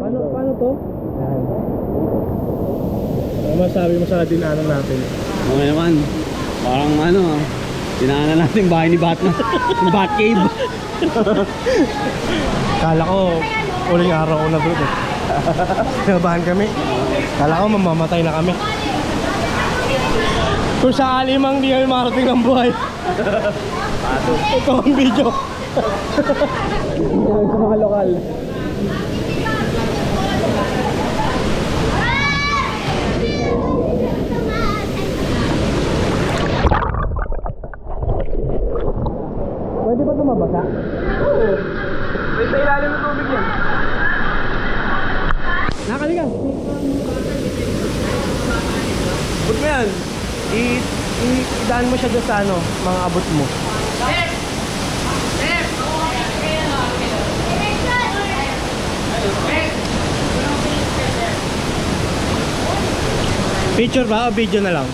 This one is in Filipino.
Paano to? Yan. Ano masabi mo sa dinaanan natin? Okay naman. Parang ano, dinaanan natin bahay ni Batman. Yung Batcave. Kala ko, uling araw ko na doon. Sinabahan kami. Kala ko mamamatay na kami. Kung sakali mang di kami marating ng buhay. Ito ang video. Yan sa mga lokal. Pwede ba tumabasa? Oo. May sa ilalim ng tubig yan. Nakakaliga. Abot mo yan. Idaan mo siya dyan sa ano, mga abot mo. Picture ba o video na lang?